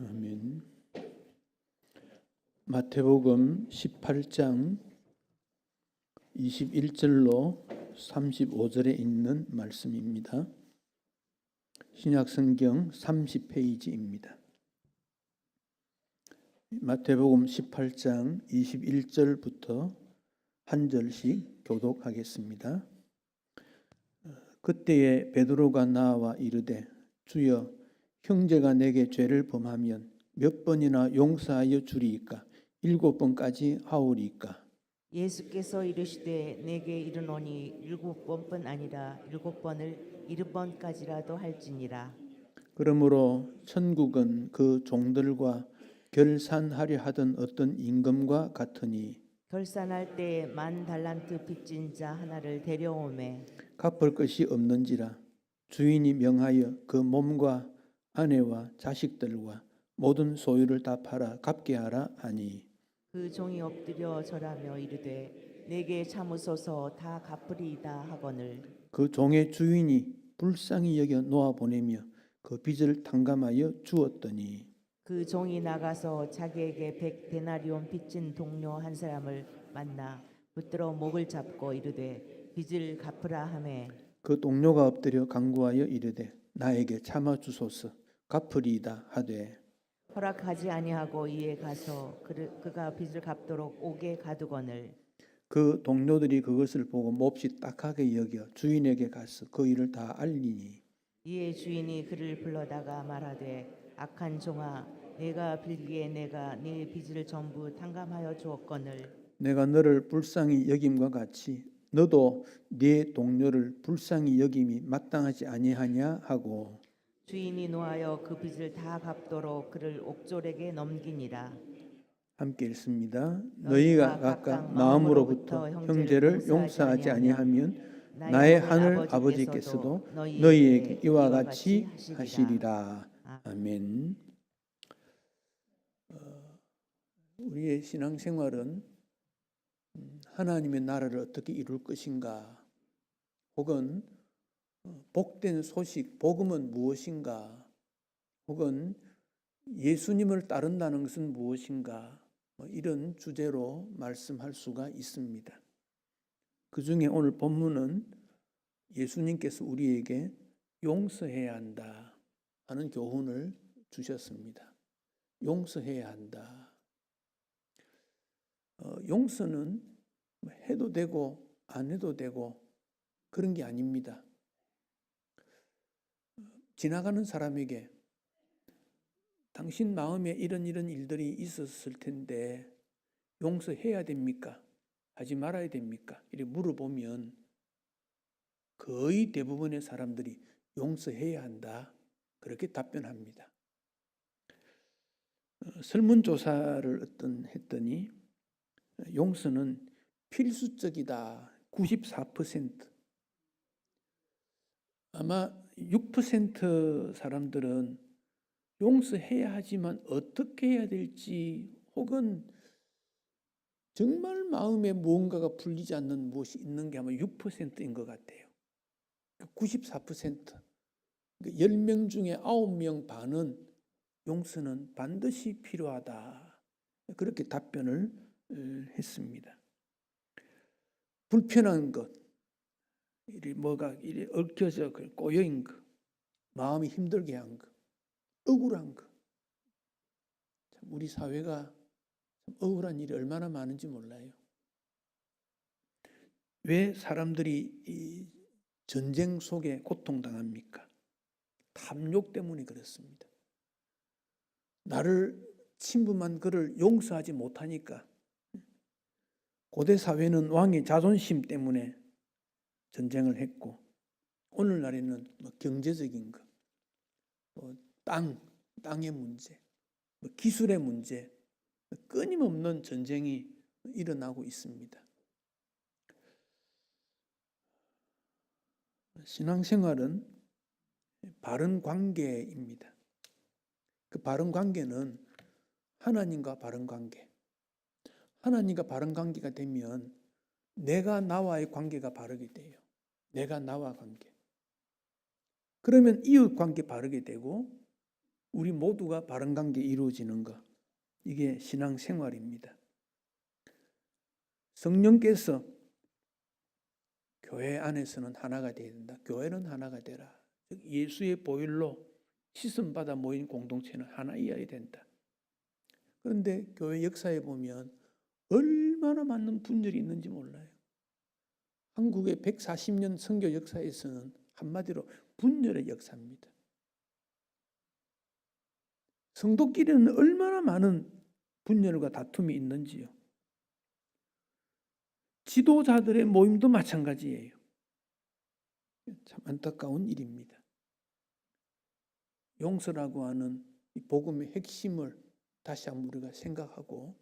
아멘. 마태복음 18장 21절로 35절에 있는 말씀입니다. 신약성경 30페이지입니다. 마태복음 18장 21절부터 한 절씩 교독하겠습니다. 그때에 베드로가 나와 이르되 주여, 형제가 내게 죄를 범하면 몇 번이나 용서하여 주리이까? 7번까지 하오리이까? 예수께서 이르시되 내게 이르노니 7번뿐 아니라 7번을 7번까지라도 할지니라. 그러므로 천국은 그 종들과 결산하려 하던 어떤 임금과 같으니 결산할 때 10,000달란트 빚진 자 하나를 데려오매 갚을 것이 없는지라 주인이 명하여 그 몸과 아내와 자식들과 모든 소유를 다 팔아 갚게 하라 하니 그 종이 엎드려 절하며 이르되 내게 참으소서 다 갚으리이다 하거늘 그 종의 주인이 불쌍히 여겨 놓아 보내며 그 빚을 탕감하여 주었더니 그 종이 나가서 자기에게 100데나리온 빚진 동료 한 사람을 만나 붙들어 목을 잡고 이르되 빚을 갚으라 하매 그 동료가 엎드려 간구하여 이르되 나에게 참아 주소서 갚으리이다 하되 허락하지 아니하고 이에 가서 그가 빚을 갚도록 옥에 가두거늘 그 동료들이 그것을 보고 몹시 딱하게 여겨 주인에게 가서 그 일을 다 알리니 이에 주인이 그를 불러다가 말하되 악한 종아, 내가 빌기에 내가 네 빚을 전부 탕감하여 주었거늘 내가 너를 불쌍히 여김과 같이 너도 네 동료를 불쌍히 여김이 마땅하지 아니하냐 하고 주인이 노하여 그 빚을 다 갚도록 그를 옥졸에게 넘기니라. 함께 읽습니다. 너희가 각각 마음으로부터 형제를 용서하지 아니하면 나의 하늘 아버지께서도 너희에게 이와 같이 하시리라. 아멘. 우리의 신앙생활은 하나님의 나라를 어떻게 이룰 것인가, 혹은 복된 소식, 복음은 무엇인가, 혹은 예수님을 따른다는 것은 무엇인가, 이런 주제로 말씀할 수가 있습니다. 그 중에 오늘 본문은 예수님께서 우리에게 용서해야 한다 하는 교훈을 주셨습니다. 용서해야 한다. 용서는 해도 되고 안 해도 되고 그런 게 아닙니다. 지나가는 사람에게 당신 마음에 이런 일들이 있었을 텐데 용서해야 됩니까? 하지 말아야 됩니까? 이렇게 물어보면 거의 대부분의 사람들이 용서해야 한다, 그렇게 답변합니다. 설문조사를 했더니 용서는 필수적이다. 94%. 아마 6% 사람들은 용서해야 하지만 어떻게 해야 될지, 혹은 정말 마음에 무언가가 풀리지 않는 무엇이 있는 게 아마 6%인 것 같아요. 94%. 10명 중에 9명 반은 용서는 반드시 필요하다, 그렇게 답변을 했습니다. 불편한 것, 뭐가 얽혀져 꼬여있는 것, 마음이 힘들게 한 것, 억울한 것. 우리 사회가 억울한 일이 얼마나 많은지 몰라요. 왜 사람들이 이 전쟁 속에 고통당합니까? 탐욕 때문에 그렇습니다. 나를 침범한 그를 용서하지 못하니까. 고대 사회는 왕의 자존심 때문에 전쟁을 했고, 오늘날에는 경제적인 것, 땅의 문제, 기술의 문제, 끊임없는 전쟁이 일어나고 있습니다. 신앙생활은 바른 관계입니다. 그 바른 관계는 하나님과 바른 관계. 하나님과 바른 관계가 되면 내가 나와의 관계가 바르게 돼요. 내가 나와 관계. 그러면 이웃 관계 바르게 되고, 우리 모두가 바른 관계 이루어지는 것, 이게 신앙생활입니다. 성령께서 교회 안에서는 하나가 되어야 된다. 교회는 하나가 되라. 즉 예수의 보혈로 씻음받아 모인 공동체는 하나이어야 된다. 그런데 교회 역사에 보면 얼마나 많은 분열이 있는지 몰라요. 한국의 140년 선교 역사에서는 한마디로 분열의 역사입니다. 성도끼리는 얼마나 많은 분열과 다툼이 있는지요. 지도자들의 모임도 마찬가지예요. 참 안타까운 일입니다. 용서라고 하는 이 복음의 핵심을 다시 한번 우리가 생각하고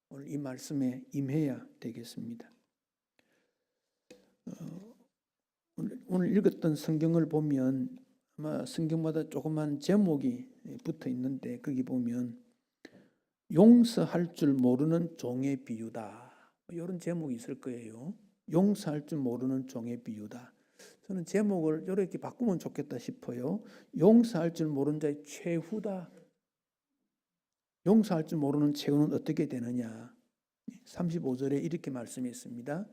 오늘 이 말씀에 임해야 되겠습니다. 오늘 읽었던 성경을 보면 아마 성경마다 조그만 제목이 붙어 있는데 거기 보면 용서할 줄 모르는 종의 비유다. 이런 제목이 있을 거예요. 용서할 줄 모르는 종의 비유다. 저는 제목을 이렇게 바꾸면 좋겠다 싶어요. 용서할 줄 모르는 자의 최후다. 용서할 줄 모르는 최후는 어떻게 되느냐. 35절에 이렇게 말씀했습니다.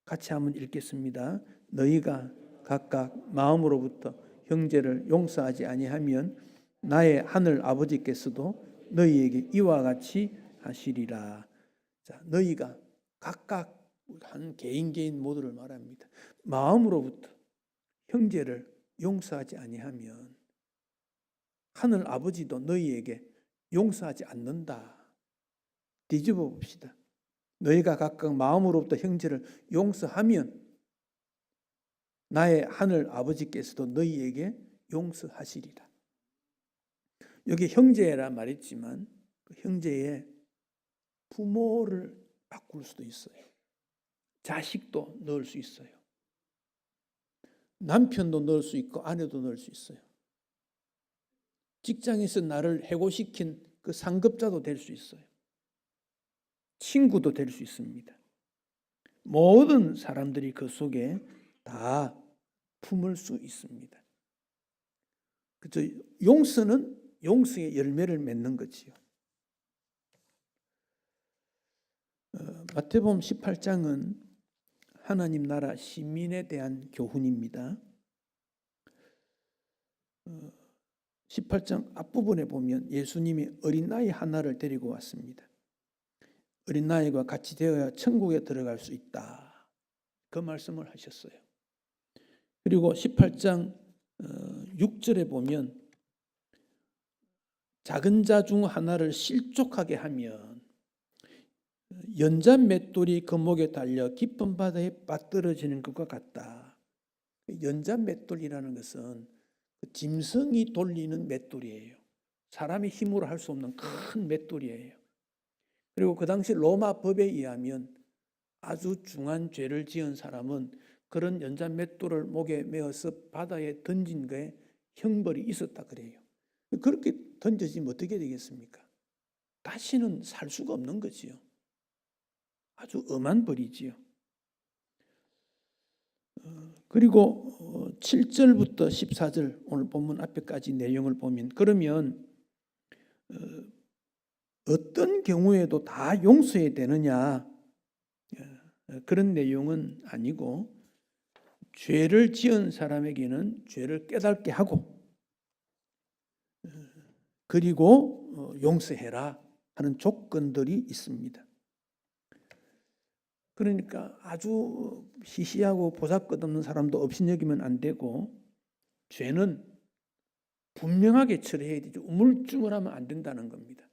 같이 한번 읽겠습니다. 너희가 각각 마음으로부터 형제를 용서하지 아니하면 나의 하늘 아버지께서도 너희에게 이와 같이 하시리라. 자, 너희가 각각 한 개인 모두를 말합니다. 마음으로부터 형제를 용서하지 아니하면 하늘 아버지도 너희에게 용서하지 않는다. 뒤집어 봅시다. 너희가 각각 마음으로부터 형제를 용서하면 나의 하늘 아버지께서도 너희에게 용서하시리라. 여기 형제라 말했지만 그 형제의 부모를 바꿀 수도 있어요. 자식도 넣을 수 있어요. 남편도 넣을 수 있고 아내도 넣을 수 있어요. 직장에서 나를 해고시킨 그 상급자도 될 수 있어요. 친구도 될 수 있습니다. 모든 사람들이 그 속에 다 품을 수 있습니다. 그래서 용서는 용서의 열매를 맺는 거지요. 마태복음 18장은 하나님 나라 시민에 대한 교훈입니다. 18장 앞부분에 보면 예수님이 어린 나이 하나를 데리고 왔습니다. 어린 나이가 같이 되어야 천국에 들어갈 수 있다. 그 말씀을 하셨어요. 그리고 18장 6절에 보면 작은 자 중 하나를 실족하게 하면 연잔 맷돌이 그 목에 달려 깊은 바다에 빠뜨려지는 것과 같다. 연잔 맷돌이라는 것은 짐승이 돌리는 맷돌이에요. 사람이 힘으로 할 수 없는 큰 맷돌이에요. 그리고 그 당시 로마 법에 의하면 아주 중한 죄를 지은 사람은 그런 연잔 맷돌을 목에 메어서 바다에 던진 거에 형벌이 있었다 그래요. 그렇게 던져지면 어떻게 되겠습니까? 다시는 살 수가 없는 거지요. 아주 엄한 벌이지요. 그리고 7절부터 14절 오늘 본문 앞에까지 내용을 보면 그러면 어떤 경우에도 다 용서해야 되느냐 그런 내용은 아니고 죄를 지은 사람에게는 죄를 깨닫게 하고 그리고 용서해라 하는 조건들이 있습니다. 그러니까 아주 시시하고 보잘것없는 사람도 업신여기면 안 되고 죄는 분명하게 처리해야 되죠. 우물쭈물하면 안 된다는 겁니다.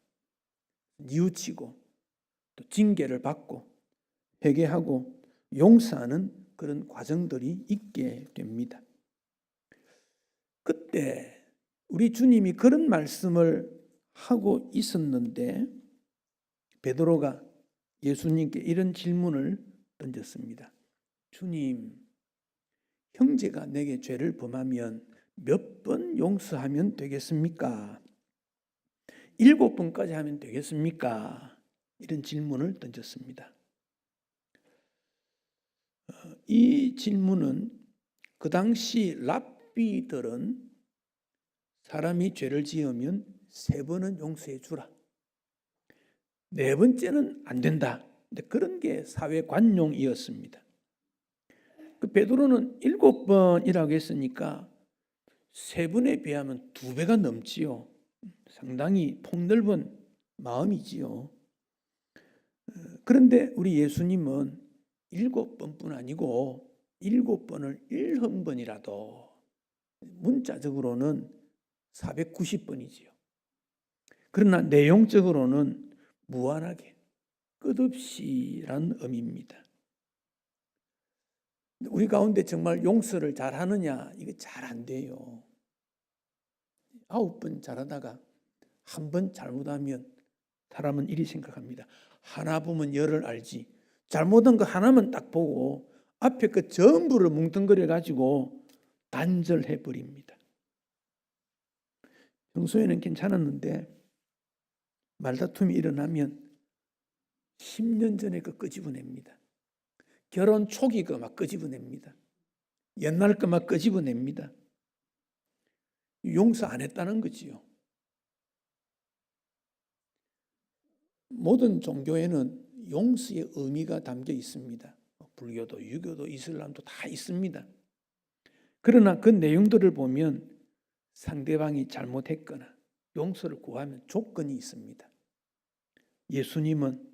뉘우치고 또 징계를 받고 회개하고 용서하는 그런 과정들이 있게 됩니다. 그때 우리 주님이 그런 말씀을 하고 있었는데 베드로가 예수님께 이런 질문을 던졌습니다. 주님, 형제가 내게 죄를 범하면 몇 번 용서하면 되겠습니까? 7번까지 하면 되겠습니까? 이런 질문을 던졌습니다. 이 질문은 그 당시 랍비들은 사람이 죄를 지으면 3번은 용서해 주라. 4번째는 안 된다. 근데 그런 게 사회 관용이었습니다. 그 베드로는 7번이라고 했으니까 3번에 비하면 2배가 넘지요. 상당히 폭넓은 마음이지요. 그런데 우리 예수님은 7번뿐 아니고 7번을 1헌번이라도 문자적으로는 490번이지요. 그러나 내용적으로는 무한하게 끝없이라는 의미입니다. 우리 가운데 정말 용서를 잘하느냐? 이게 잘 안 돼요. 9번 잘하다가 1번 잘못하면 사람은 이리 생각합니다. 하나 보면 열을 알지. 잘못한 거 하나만 딱 보고 앞에 그 전부를 뭉뚱그려 가지고 단절해 버립니다. 평소에는 괜찮았는데 말다툼이 일어나면 10년 전에 그 끄집어냅니다. 결혼 초기 거 막 끄집어냅니다. 옛날 거 막 끄집어냅니다. 용서 안 했다는 거지요. 모든 종교에는 용서의 의미가 담겨 있습니다. 불교도, 유교도, 이슬람도 다 있습니다. 그러나 그 내용들을 보면 상대방이 잘못했거나 용서를 구하면 조건이 있습니다. 예수님은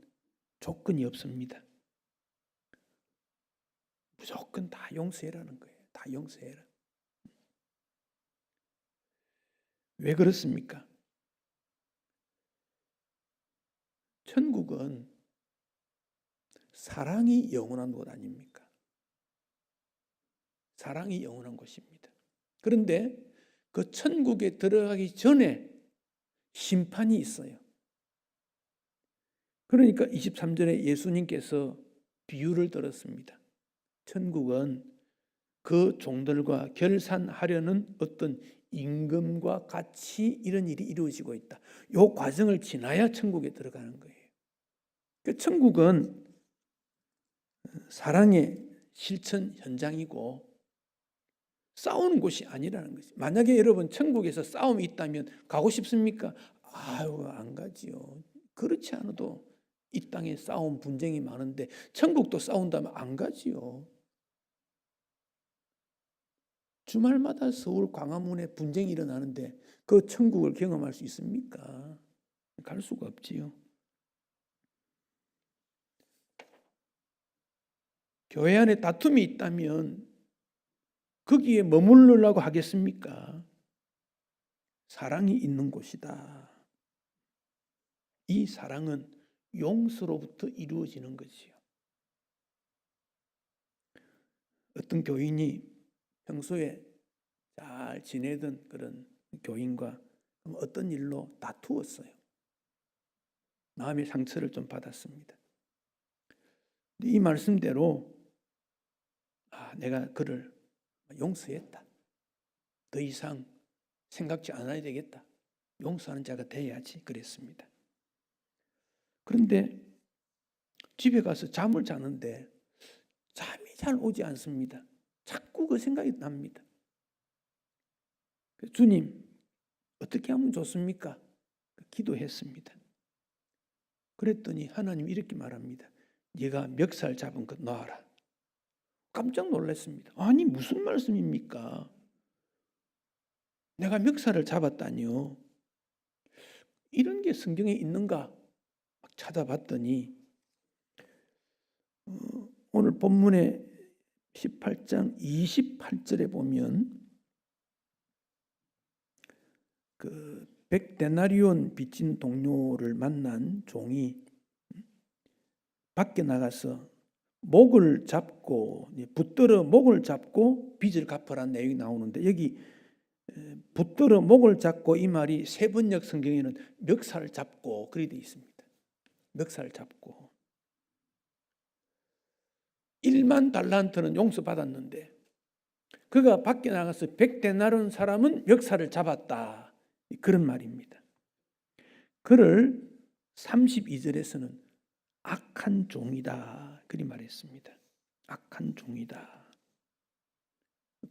조건이 없습니다. 무조건 다 용서해라는 거예요. 다 용서해라. 왜 그렇습니까? 천국은 사랑이 영원한 곳 아닙니까? 사랑이 영원한 곳입니다. 그런데 그 천국에 들어가기 전에 심판이 있어요. 그러니까 23절에 예수님께서 비유를 들었습니다. 천국은 그 종들과 결산하려는 어떤 임금과 같이 이런 일이 이루어지고 있다. 이 과정을 지나야 천국에 들어가는 거예요. 그 천국은 사랑의 실천 현장이고 싸우는 곳이 아니라는 거죠. 만약에 여러분 천국에서 싸움이 있다면 가고 싶습니까? 아유, 안 가지요. 그렇지 않아도 이 땅에 싸움 분쟁이 많은데 천국도 싸운다면 안 가지요. 주말마다 서울 광화문에 분쟁이 일어나는데 그 천국을 경험할 수 있습니까? 갈 수가 없지요. 교회 안에 다툼이 있다면 거기에 머무르려고 하겠습니까? 사랑이 있는 곳이다. 이 사랑은 용서로부터 이루어지는 것이요. 어떤 교인이 평소에 잘 지내던 그런 교인과 어떤 일로 다투었어요. 마음의 상처를 좀 받았습니다. 이 말씀대로 내가 그를 용서했다. 더 이상 생각지 않아야 되겠다. 용서하는 자가 돼야지 그랬습니다. 그런데 집에 가서 잠을 자는데 잠이 잘 오지 않습니다. 자꾸 그 생각이 납니다. 주님, 어떻게 하면 좋습니까? 기도했습니다. 그랬더니 하나님이 이렇게 말합니다. 네가 멱살 잡은 것 놔라. 깜짝 놀랐습니다. 아니 무슨 말씀입니까? 내가 멱살을 잡았다니요. 이런 게 성경에 있는가 찾아봤더니 오늘 본문의 18장 28절에 보면 그 100데나리온 빚진 동료를 만난 종이 밖에 나가서 목을 잡고 붙들어 목을 잡고 빚을 갚으라는 내용이 나오는데 여기 붙들어 목을 잡고 이 말이 세번역 성경에는 멱살을 잡고 그렇게 되어 있습니다. 멱살을 잡고 1만 달란트는 용서받았는데 그가 밖에 나가서 100데나리온 사람은 멱살을 잡았다. 그런 말입니다. 그를 32절에서는 악한 종이다. 그리 말했습니다. 악한 종이다.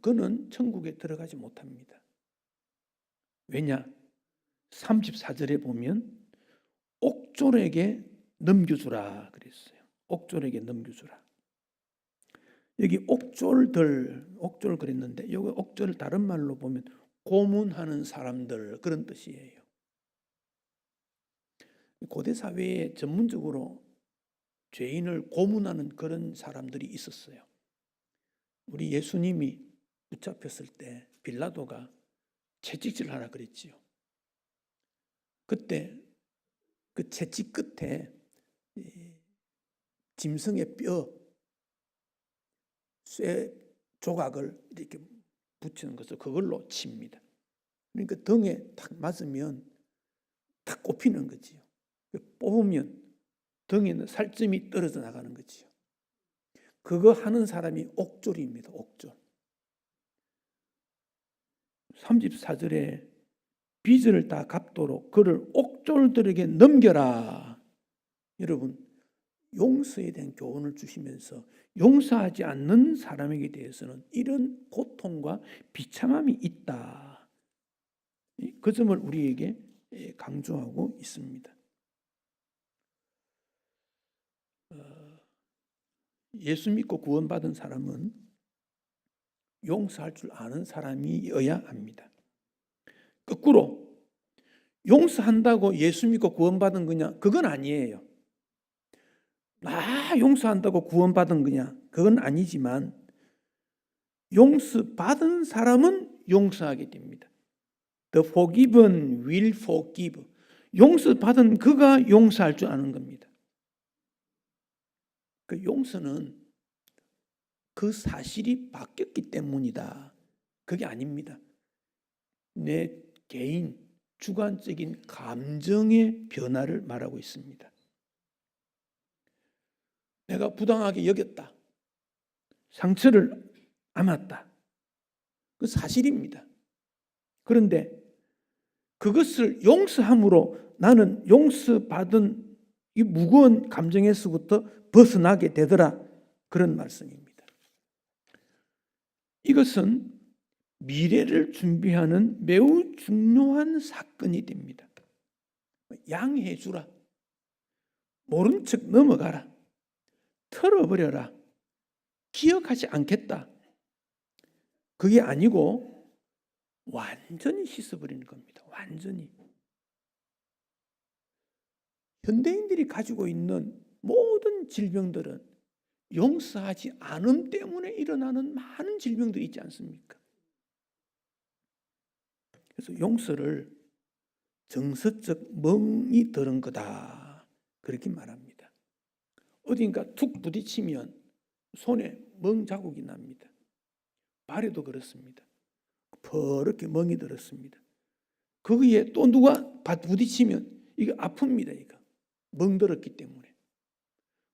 그는 천국에 들어가지 못합니다. 왜냐? 34절에 보면 옥졸에게 넘겨주라 그랬어요. 옥졸에게 넘겨주라. 여기 옥졸 그랬는데 여기 옥졸을 다른 말로 보면 고문하는 사람들 그런 뜻이에요. 고대 사회에 전문적으로 죄인을 고문하는 그런 사람들이 있었어요. 우리 예수님이 붙잡혔을 때 빌라도가 채찍질 하라 그랬지요. 그때 그 채찍 끝에 짐승의 쇠 조각을 이렇게 붙이는 것을 그걸로 칩니다. 그러니까 등에 탁 맞으면 탁 꼽히는 거지요. 뽑으면 등에는 살점이 떨어져 나가는 거지요. 그거 하는 사람이 옥졸입니다. 옥졸. 34절에 빚을 다 갚도록 그를 옥졸들에게 넘겨라. 여러분, 용서에 대한 교훈을 주시면서 용서하지 않는 사람에게 대해서는 이런 고통과 비참함이 있다. 그 점을 우리에게 강조하고 있습니다. 예수 믿고 구원받은 사람은 용서할 줄 아는 사람이어야 합니다. 거꾸로 용서한다고 예수 믿고 구원받은 거냐? 그건 아니에요. 용서한다고 구원받은 거냐? 그건 아니지만 용서받은 사람은 용서하게 됩니다. The forgiven will forgive. 용서받은 그가 용서할 줄 아는 겁니다. 그 용서는 그 사실이 바뀌었기 때문이다. 그게 아닙니다. 내 개인 주관적인 감정의 변화를 말하고 있습니다. 내가 부당하게 여겼다. 상처를 안았다. 그 사실입니다. 그런데 그것을 용서함으로 나는 용서받은 이 무거운 감정에서부터 벗어나게 되더라. 그런 말씀입니다. 이것은 미래를 준비하는 매우 중요한 사건이 됩니다. 양해해 주라. 모른 척 넘어가라. 털어버려라. 기억하지 않겠다. 그게 아니고 완전히 씻어버리는 겁니다. 완전히. 현대인들이 가지고 있는 모든 질병들은 용서하지 않음 때문에 일어나는 많은 질병들이 있지 않습니까? 그래서 용서를 정서적 멍이 들은 거다. 그렇게 말합니다. 어딘가 툭 부딪히면 손에 멍 자국이 납니다. 발에도 그렇습니다. 버럭게 멍이 들었습니다. 거기에 또 누가 부딪히면 이거 아픕니다. 이거 멍들었기 때문에.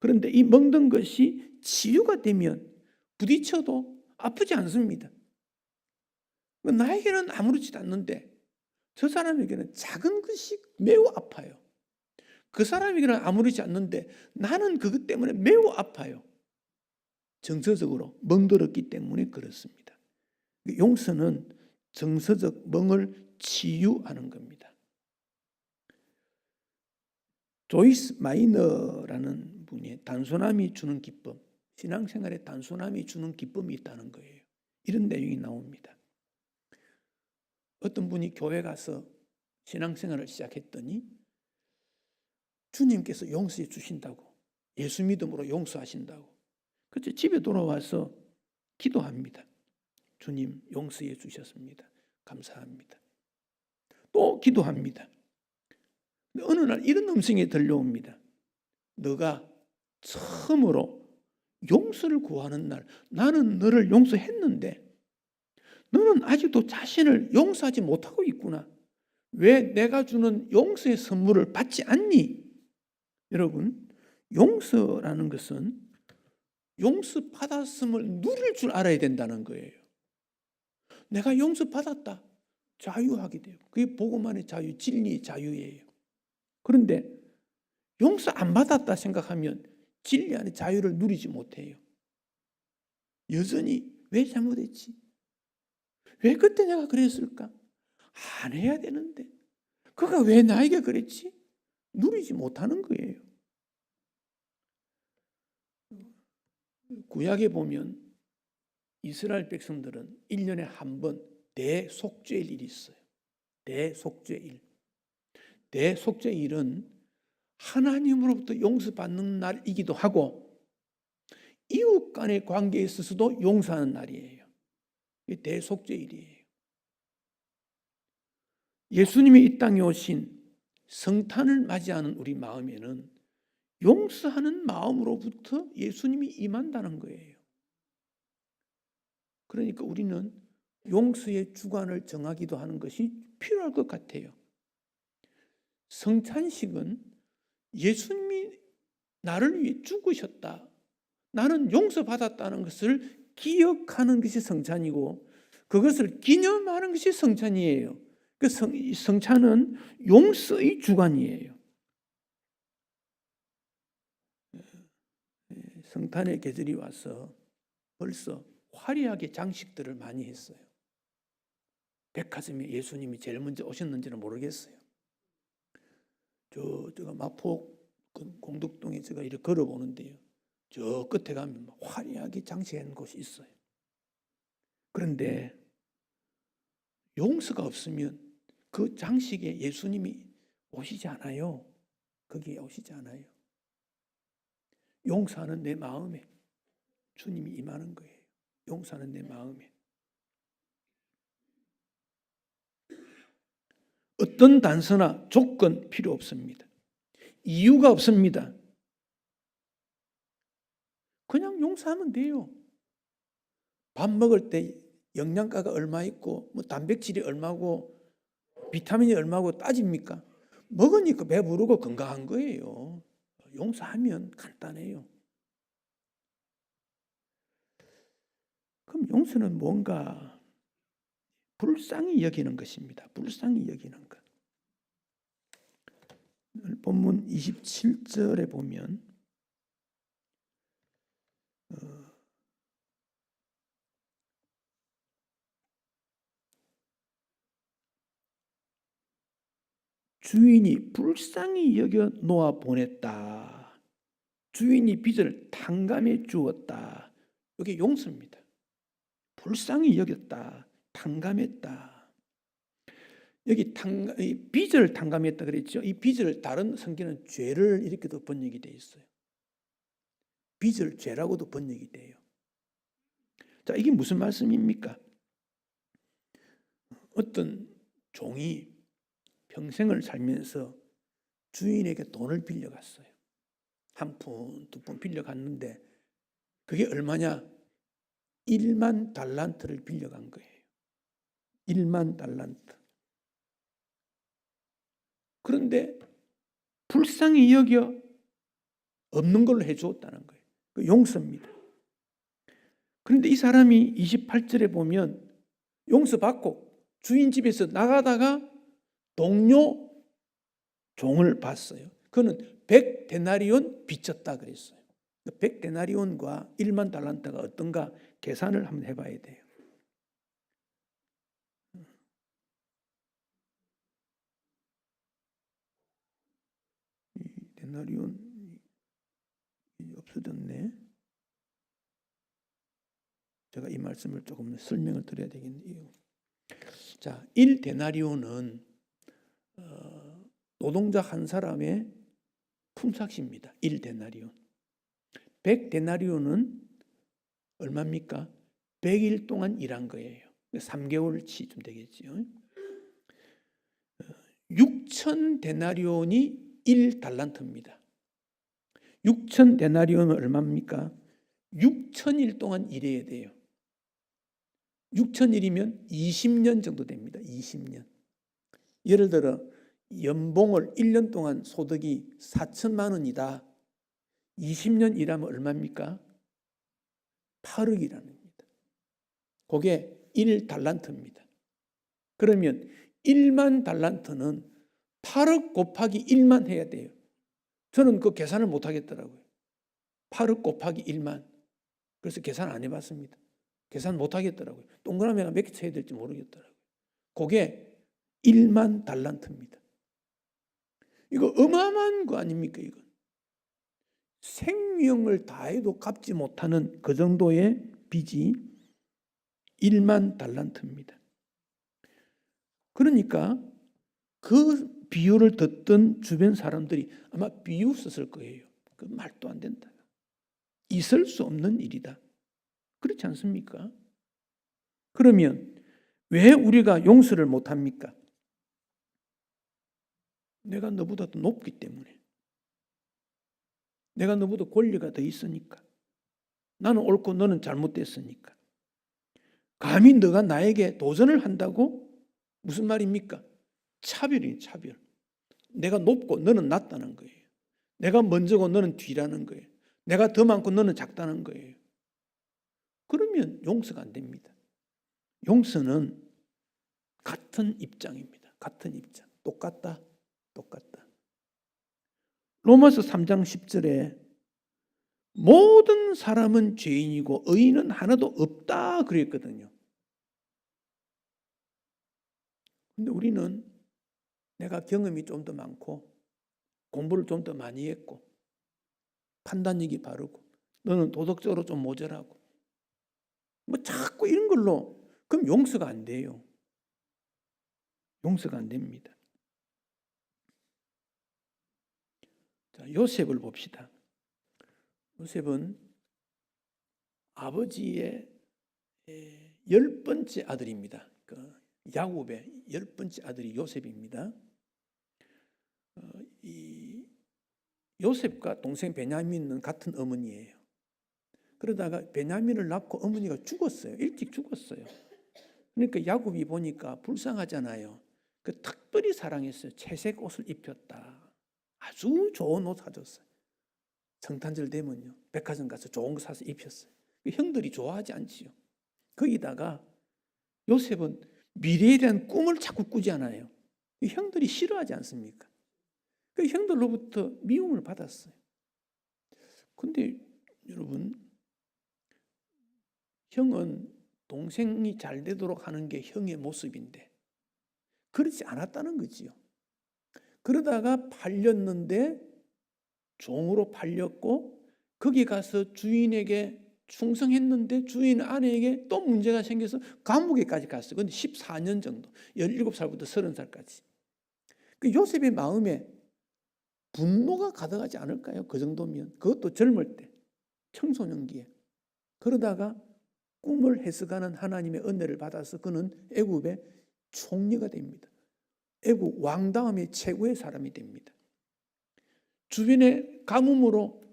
그런데 이 멍든 것이 치유가 되면 부딪혀도 아프지 않습니다. 나에게는 아무렇지도 않는데 저 사람에게는 작은 것이 매우 아파요. 그 사람에게는 아무렇지 않는데 나는 그것 때문에 매우 아파요. 정서적으로 멍들었기 때문에 그렇습니다. 용서는 정서적 멍을 치유하는 겁니다. 조이스 마이너라는 분이 단순함이 주는 기쁨, 신앙생활에 단순함이 주는 기쁨이 있다는 거예요. 이런 내용이 나옵니다. 어떤 분이 교회 가서 신앙생활을 시작했더니 주님께서 용서해 주신다고, 예수 믿음으로 용서하신다고. 그래서 집에 돌아와서 기도합니다. 주님 용서해 주셨습니다. 감사합니다. 또 기도합니다. 어느 날 이런 음성이 들려옵니다. 너가 처음으로 용서를 구하는 날, 나는 너를 용서했는데 너는 아직도 자신을 용서하지 못하고 있구나. 왜 내가 주는 용서의 선물을 받지 않니? 여러분, 용서라는 것은 용서받았음을 누릴 줄 알아야 된다는 거예요. 내가 용서받았다. 자유하게 돼요. 그게 복음만의 자유, 진리의 자유예요. 그런데 용서 안 받았다 생각하면 진리 안의 자유를 누리지 못해요. 여전히 왜 잘못했지? 왜 그때 내가 그랬을까? 안 해야 되는데 그가 왜 나에게 그랬지? 누리지 못하는 거예요. 구약에 보면 이스라엘 백성들은 1년에 한 번 대속죄일이 있어요. 대속죄일. 대속죄일은 하나님으로부터 용서받는 날이기도 하고 이웃 간의 관계에 있어서도 용서하는 날이에요. 이게 대속죄일이에요. 예수님이 이 땅에 오신 성탄을 맞이하는 우리 마음에는 용서하는 마음으로부터 예수님이 임한다는 거예요. 그러니까 우리는 용서의 주관을 정하기도 하는 것이 필요할 것 같아요. 성찬식은 예수님이 나를 위해 죽으셨다, 나는 용서받았다는 것을 기억하는 것이 성찬이고 그것을 기념하는 것이 성찬이에요. 그 성찬은 용서의 주관이에요. 성탄의 계절이 와서 벌써 화려하게 장식들을 많이 했어요. 백화점에 예수님이 제일 먼저 오셨는지는 모르겠어요. 제가 마포 공덕동에 제가 이렇게 걸어보는데요. 저 끝에 가면 화려하게 장식한 곳이 있어요. 그런데 용서가 없으면 그 장식에 예수님이 오시지 않아요. 거기에 오시지 않아요. 용서하는 내 마음에 주님이 임하는 거예요. 용서하는 내 마음에. 어떤 단서나 조건 필요 없습니다. 이유가 없습니다. 그냥 용서하면 돼요. 밥 먹을 때 영양가가 얼마 있고 뭐 단백질이 얼마고 비타민이 얼마고 따집니까? 먹으니까 배부르고 건강한 거예요. 용서하면 간단해요. 그럼 용서는 뭔가 불쌍히 여기는 것입니다. 불쌍히 여기는 것. 본문 27절에 보면 주인이 불쌍히 여겨 놓아 보냈다. 주인이 빚을 탕감해 주었다. 이게 용서입니다. 불쌍히 여겼다. 탕감했다. 여기 빚을 탕감했다 그랬죠. 이 빚을 다른 성경은 죄를 이렇게도 번역이 되어 있어요. 빚을 죄라고도 번역이 돼요. 자, 이게 무슨 말씀입니까? 어떤 종이 평생을 살면서 주인에게 돈을 빌려갔어요. 한 푼, 두 푼 빌려갔는데 그게 얼마냐? 1만 달란트를 빌려간 거예요. 1만 달란트. 그런데 불쌍히 여겨 없는 걸로 해주었다는 거예요. 그 용서입니다. 그런데 이 사람이 28절에 보면 용서받고 주인 집에서 나가다가 동료 종을 봤어요. 그는 100데나리온 빚졌다 그랬어요. 100데나리온과 1만 달란트가 어떤가 계산을 한번 해봐야 돼요. 이 데나리온 없어졌네. 제가 이 말씀을 조금 설명을 드려야 되겠네요. 자, 1데나리온은 노동자 한 사람의 품삯입니다. 1데나리온. 100데나리온은 얼마입니까? 100일 동안 일한 거예요. 3개월치쯤 되겠죠. 6,000데나리온이 1달란트입니다. 6,000데나리온은 얼마입니까? 6,000일 동안 일해야 돼요. 6,000일이면 20년 정도 됩니다. 20년. 예를 들어 연봉을 1년 동안 소득이 4천만 원이다. 20년 일하면 얼마입니까? 8억이라는 겁니다. 그게 1달란트입니다. 그러면 1만 달란트는 8억 곱하기 1만 해야 돼요. 저는 그 계산을 못 하겠더라고요. 8억 곱하기 1만. 그래서 계산 안 해봤습니다. 계산 못 하겠더라고요. 동그라미가 몇 개 쳐야 될지 모르겠더라고요. 그게 1만 달란트입니다. 이거 어마어마한 거 아닙니까? 이거 생명을 다해도 갚지 못하는 그 정도의 빚이 1만 달란트입니다. 그러니까 그 비유를 듣던 주변 사람들이 아마 비웃었을 거예요. 그 말도 안 된다. 있을 수 없는 일이다. 그렇지 않습니까? 그러면 왜 우리가 용서를 못합니까? 내가 너보다 더 높기 때문에. 내가 너보다 권리가 더 있으니까. 나는 옳고 너는 잘못됐으니까. 감히 너가 나에게 도전을 한다고? 무슨 말입니까? 차별이에요, 차별. 내가 높고 너는 낮다는 거예요. 내가 먼저고 너는 뒤라는 거예요. 내가 더 많고 너는 작다는 거예요. 그러면 용서가 안 됩니다. 용서는 같은 입장입니다. 같은 입장. 똑같다. 똑같다. 로마서 3장 10절에 모든 사람은 죄인이고 의인은 하나도 없다 그랬거든요. 근데 우리는 내가 경험이 좀 더 많고 공부를 좀 더 많이 했고 판단력이 바르고 너는 도덕적으로 좀 모자라고 뭐 자꾸 이런 걸로 그럼 용서가 안 돼요. 용서가 안 됩니다. 자, 요셉을 봅시다. 요셉은 아버지의 10번째 아들입니다. 야곱의 10번째 아들이 요셉입니다. 이 요셉과 동생 베냐민은 같은 어머니예요. 그러다가 베냐민을 낳고 어머니가 죽었어요. 일찍 죽었어요. 그러니까 야곱이 보니까 불쌍하잖아요. 그 특별히 사랑했어요. 채색 옷을 입혔다. 아주 좋은 옷 사줬어요. 성탄절 되면요. 백화점 가서 좋은 거 사서 입혔어요. 형들이 좋아하지 않지요. 거기다가 요셉은 미래에 대한 꿈을 자꾸 꾸지 않아요. 형들이 싫어하지 않습니까? 그 형들로부터 미움을 받았어요. 근데 여러분, 형은 동생이 잘 되도록 하는 게 형의 모습인데 그렇지 않았다는 거지요. 그러다가 팔렸는데 종으로 팔렸고 거기 가서 주인에게 충성했는데 주인 아내에게 또 문제가 생겨서 감옥에까지 갔어요. 근데 14년 정도, 17살부터 30살까지. 그 요셉의 마음에 분노가 가득하지 않을까요? 그 정도면. 그것도 젊을 때, 청소년기에. 그러다가 꿈을 해석하는 하나님의 은혜를 받아서 그는 애굽의 총리가 됩니다. 애굽 왕 다음에 최고의 사람이 됩니다. 주변에 가뭄으로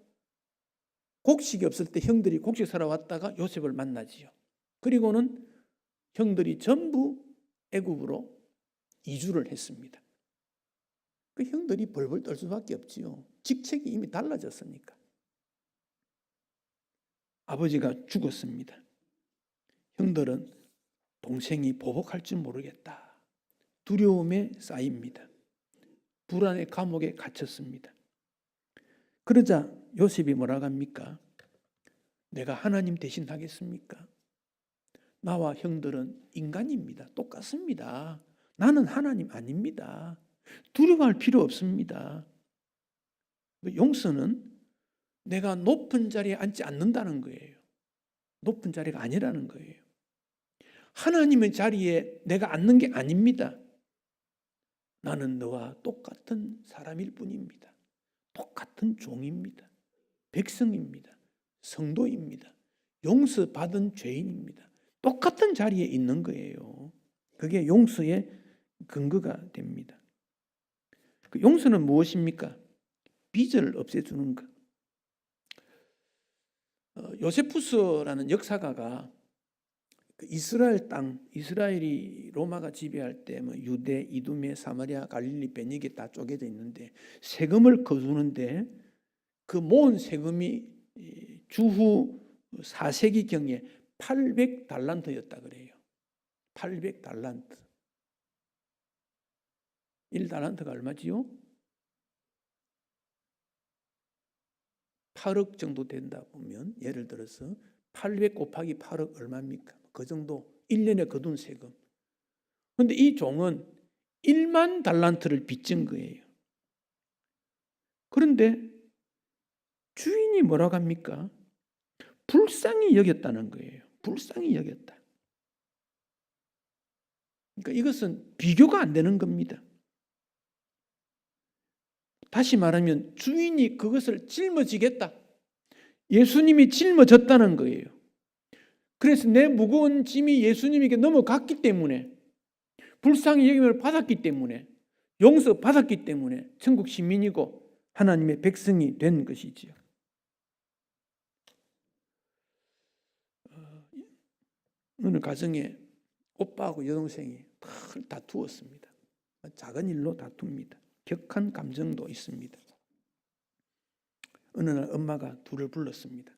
곡식이 없을 때 형들이 곡식 사러 왔다가 요셉을 만나지요. 그리고는 형들이 전부 애굽으로 이주를 했습니다. 그 형들이 벌벌 떨 수밖에 없지요. 직책이 이미 달라졌으니까. 아버지가 죽었습니다. 형들은 동생이 보복할 줄 모르겠다. 두려움에 쌓입니다. 불안의 감옥에 갇혔습니다. 그러자 요셉이 뭐라고 합니까? 내가 하나님 대신 하겠습니까? 나와 형들은 인간입니다. 똑같습니다. 나는 하나님 아닙니다. 두려워할 필요 없습니다. 용서는 내가 높은 자리에 앉지 않는다는 거예요. 높은 자리가 아니라는 거예요. 하나님의 자리에 내가 앉는 게 아닙니다. 나는 너와 똑같은 사람일 뿐입니다. 똑같은 종입니다. 백성입니다. 성도입니다. 용서받은 죄인입니다. 똑같은 자리에 있는 거예요. 그게 용서의 근거가 됩니다. 그 용서는 무엇입니까? 빚을 없애주는 것. 요세푸스라는 역사가가 이스라엘 땅, 이스라엘이 로마가 지배할 때 유대, 이두메, 사마리아, 갈릴리, 베니게 다 쪼개져 있는데 세금을 거두는데 그 모은 세금이 주후 4세기경에 800달란트였다 그래요. 800달란트. 1달란트가 얼마지요? 8억 정도 된다 보면 예를 들어서 800 곱하기 8억 얼마입니까? 그 정도 1년에 거둔 세금. 그런데 이 종은 1만 달란트를 빚진 거예요. 그런데 주인이 뭐라고 합니까? 불쌍히 여겼다는 거예요. 불쌍히 여겼다. 그러니까 이것은 비교가 안 되는 겁니다. 다시 말하면 주인이 그것을 짊어지겠다. 예수님이 짊어졌다는 거예요. 그래서 내 무거운 짐이 예수님에게 넘어갔기 때문에, 불쌍히 여김을 받았기 때문에, 용서받았기 때문에 천국 시민이고 하나님의 백성이 된 것이지요. 어느 가정에 오빠하고 여동생이 늘 다투었습니다. 작은 일로 다툽니다. 격한 감정도 있습니다. 어느 날 엄마가 둘을 불렀습니다.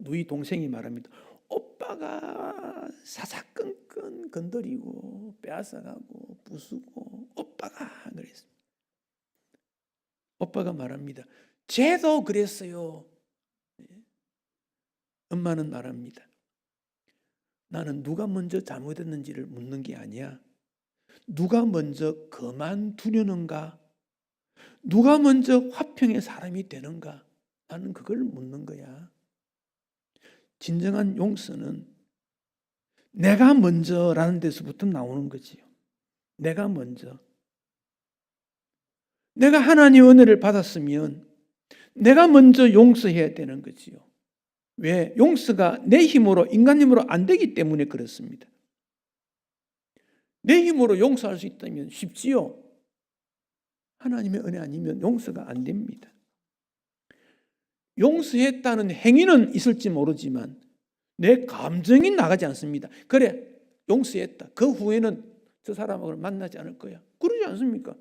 누이 동생이 말합니다. 오빠가 사사건건 건드리고 빼앗아가고 부수고 오빠가 그랬습니다. 오빠가 말합니다. 쟤도 그랬어요. 엄마는 말합니다. 나는 누가 먼저 잘못했는지를 묻는 게 아니야. 누가 먼저 그만두려는가? 누가 먼저 화평의 사람이 되는가? 나는 그걸 묻는 거야. 진정한 용서는 내가 먼저라는 데서부터 나오는 거지요. 내가 먼저. 내가 하나님의 은혜를 받았으면 내가 먼저 용서해야 되는 거지요. 왜? 용서가 내 힘으로, 인간 힘으로 안 되기 때문에 그렇습니다. 내 힘으로 용서할 수 있다면 쉽지요. 하나님의 은혜 아니면 용서가 안 됩니다. 용서했다는 행위는 있을지 모르지만 내 감정이 나가지 않습니다. 그래, 용서했다. 그 후에는 저 사람하고 만나지 않을 거야. 그러지 않습니까?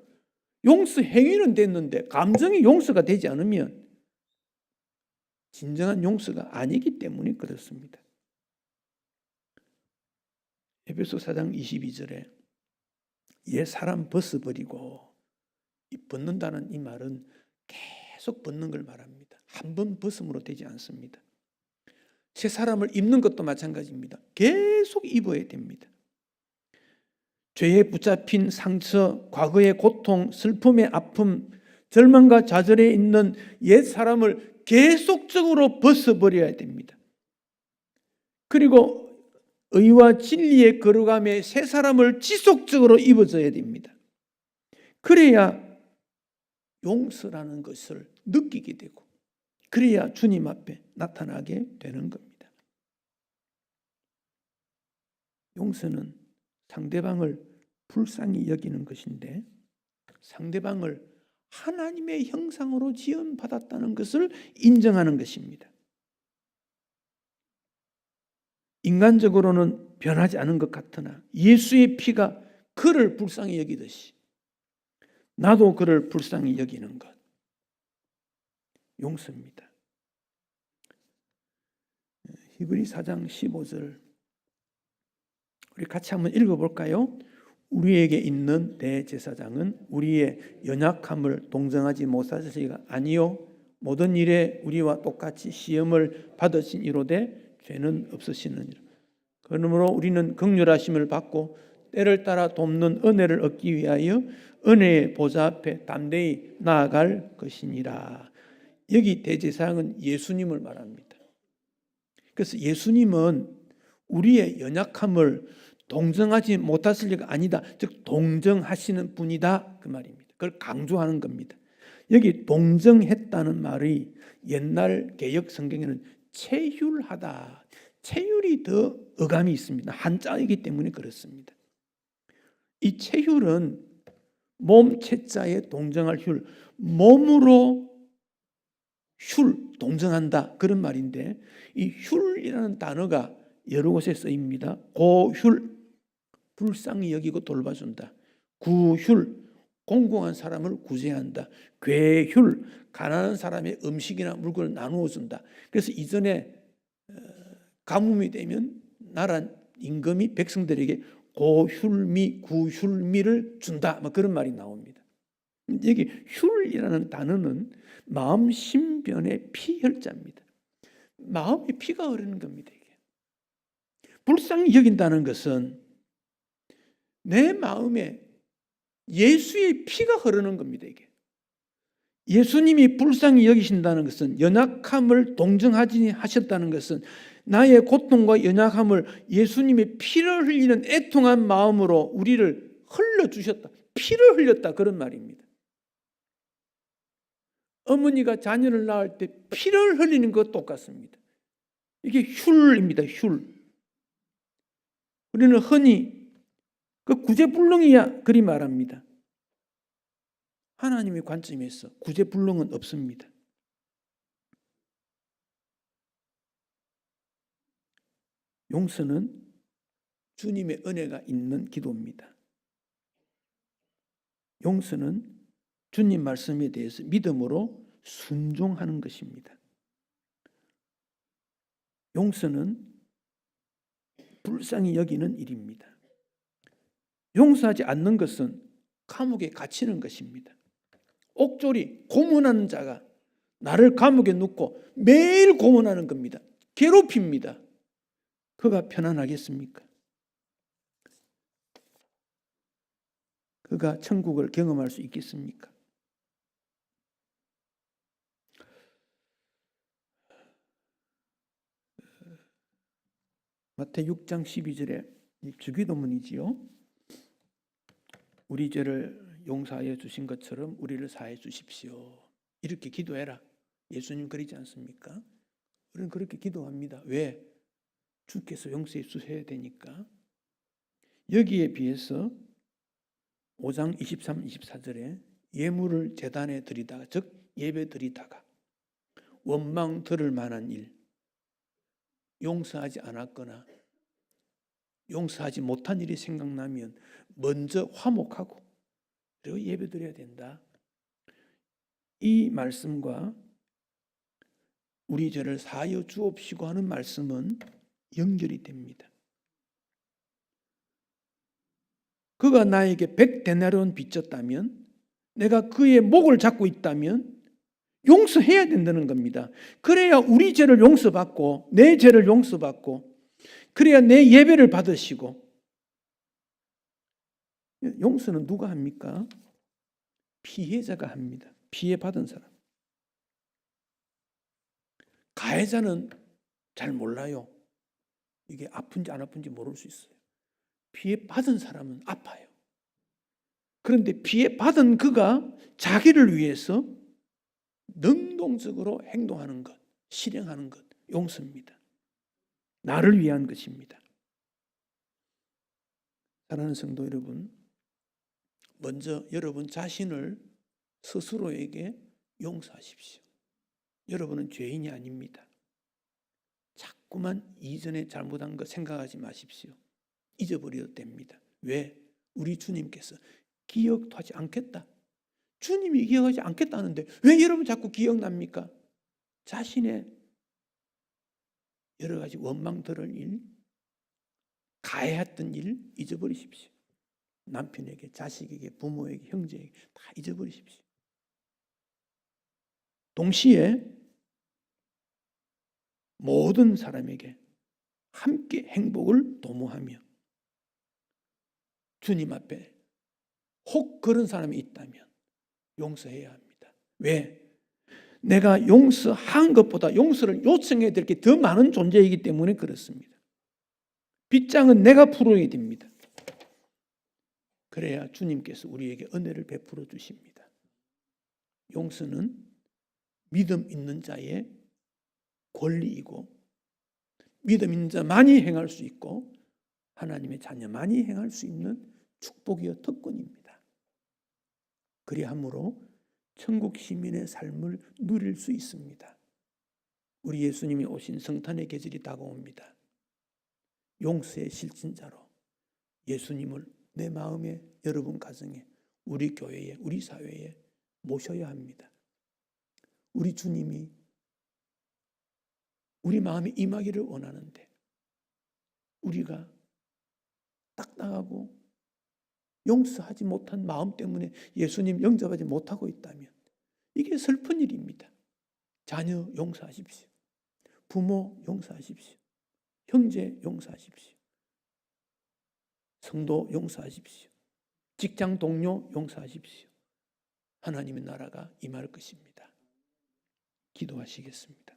용서 행위는 됐는데 감정이 용서가 되지 않으면 진정한 용서가 아니기 때문에 그렇습니다. 에베소 4장 22절에 옛 사람 벗어버리고, 벗는다는 이 말은 계속 벗는 걸 말합니다. 한 번 벗음으로 되지 않습니다. 새 사람을 입는 것도 마찬가지입니다. 계속 입어야 됩니다. 죄에 붙잡힌 상처, 과거의 고통, 슬픔의 아픔, 절망과 좌절에 있는 옛 사람을 계속적으로 벗어버려야 됩니다. 그리고 의와 진리의 거룩함에 새 사람을 지속적으로 입어줘야 됩니다. 그래야 용서라는 것을 느끼게 되고, 그래야 주님 앞에 나타나게 되는 겁니다. 용서는 상대방을 불쌍히 여기는 것인데, 상대방을 하나님의 형상으로 지음받았다는 것을 인정하는 것입니다. 인간적으로는 변하지 않은 것 같으나 예수의 피가 그를 불쌍히 여기듯이 나도 그를 불쌍히 여기는 것, 용서입니다. 히브리 4장 15절 우리 같이 한번 읽어볼까요? 우리에게 있는 대제사장은 우리의 연약함을 동정하지 못하시가 아니요 모든 일에 우리와 똑같이 시험을 받으신 이로되 죄는 없으시느니라. 그러므로 우리는 긍휼하심을 받고 때를 따라 돕는 은혜를 얻기 위하여 은혜의 보좌 앞에 담대히 나아갈 것이니라. 여기 대제사장은 예수님을 말합니다. 그래서 예수님은 우리의 연약함을 동정하지 못하실 리가 아니다. 즉 동정하시는 분이다 그 말입니다. 그걸 강조하는 겁니다. 여기 동정했다는 말이 옛날 개역 성경에는 체휼하다. 체휼이 더 어감이 있습니다. 한자이기 때문에 그렇습니다. 이 체휼은 몸 체자에 동정할 휼, 몸으로 휼, 동정한다 그런 말인데, 이 휼이라는 단어가 여러 곳에 쓰입니다. 고휼, 불쌍히 여기고 돌봐준다. 구휼, 공공한 사람을 구제한다. 괴휼, 가난한 사람의 음식이나 물건을 나누어 준다. 그래서 이전에 가뭄이 되면 나라 임금이 백성들에게 고휼미, 구휼미를 준다. 뭐 그런 말이 나옵니다. 여기 휼이라는 단어는 마음 신변의 피혈자입니다. 마음의 피가 흐르는 겁니다. 이게. 불쌍히 여긴다는 것은 내 마음에 예수의 피가 흐르는 겁니다. 이게 예수님이 불쌍히 여기신다는 것은, 연약함을 동정하셨다는 것은, 나의 고통과 연약함을 예수님의 피를 흘리는 애통한 마음으로 우리를 흘려주셨다, 피를 흘렸다, 그런 말입니다. 어머니가 자녀를 낳을 때 피를 흘리는 것 똑같습니다. 이게 휼입니다. 휼. 우리는 흔히 그 구제불능이야 그리 말합니다. 하나님의 관점에서 구제불능은 없습니다. 용서는 주님의 은혜가 있는 기도입니다. 용서는 주님 말씀에 대해서 믿음으로 순종하는 것입니다. 용서는 불쌍히 여기는 일입니다. 용서하지 않는 것은 감옥에 갇히는 것입니다. 옥졸이 고문하는 자가 나를 감옥에 넣고 매일 고문하는 겁니다. 괴롭힙니다. 그가 편안하겠습니까? 그가 천국을 경험할 수 있겠습니까? 마태복음 6장 12절에 주기도문이지요. 우리 죄를 용서하여 주신 것처럼 우리를 사해 주십시오. 이렇게 기도해라. 예수님 그러지 않습니까? 우리는 그렇게 기도합니다. 왜? 주께서 용서해 주셔야 되니까. 여기에 비해서 5장 23, 24절에 예물을 제단에 드리다가, 즉 예배 드리다가 원망 들을 만한 일, 용서하지 않았거나 용서하지 못한 일이 생각나면 먼저 화목하고 그리고 예배 드려야 된다. 이 말씀과 우리 죄를 사하여 주옵시고 하는 말씀은 연결이 됩니다. 그가 나에게 100데나리온 빚졌다면, 내가 그의 목을 잡고 있다면 용서해야 된다는 겁니다. 그래야 우리 죄를 용서받고 내 죄를 용서받고, 그래야 내 예배를 받으시고. 용서는 누가 합니까? 피해자가 합니다. 피해받은 사람. 가해자는 잘 몰라요. 이게 아픈지 안 아픈지 모를 수 있어요. 피해받은 사람은 아파요. 그런데 피해받은 그가 자기를 위해서 능동적으로 행동하는 것, 실행하는 것, 용서입니다. 나를 위한 것입니다. 사랑하는 성도 여러분, 먼저 여러분 자신을 스스로에게 용서하십시오. 여러분은 죄인이 아닙니다. 자꾸만 이전에 잘못한 거 생각하지 마십시오. 잊어버려도 됩니다. 왜? 우리 주님께서 기억도 하지 않겠다. 주님이 기억하지 않겠다는데 왜 여러분 자꾸 기억납니까? 자신의 여러 가지 원망 들을 일, 가해했던 일 잊어버리십시오. 남편에게, 자식에게, 부모에게, 형제에게 다 잊어버리십시오. 동시에 모든 사람에게 함께 행복을 도모하며 주님 앞에 혹 그런 사람이 있다면 용서해야 합니다. 왜? 내가 용서한 것보다 용서를 요청해야 될 게 더 많은 존재이기 때문에 그렇습니다. 빗장은 내가 풀어야 됩니다. 그래야 주님께서 우리에게 은혜를 베풀어 주십니다. 용서는 믿음 있는 자의 권리이고, 믿음 있는 자만이 행할 수 있고, 하나님의 자녀만이 행할 수 있는 축복이요 특권입니다. 그리함으로 천국 시민의 삶을 누릴 수 있습니다. 우리 예수님이 오신 성탄의 계절이 다가옵니다. 용서의 실천자로 예수님을 내 마음에, 여러분 가정에, 우리 교회에, 우리 사회에 모셔야 합니다. 우리 주님이 우리 마음에 임하기를 원하는데 우리가 딱딱하고 용서하지 못한 마음 때문에 예수님 영접하지 못하고 있다면 이게 슬픈 일입니다. 자녀 용서하십시오. 부모 용서하십시오. 형제 용서하십시오. 성도 용서하십시오. 직장 동료 용서하십시오. 하나님의 나라가 임할 것입니다. 기도하시겠습니다.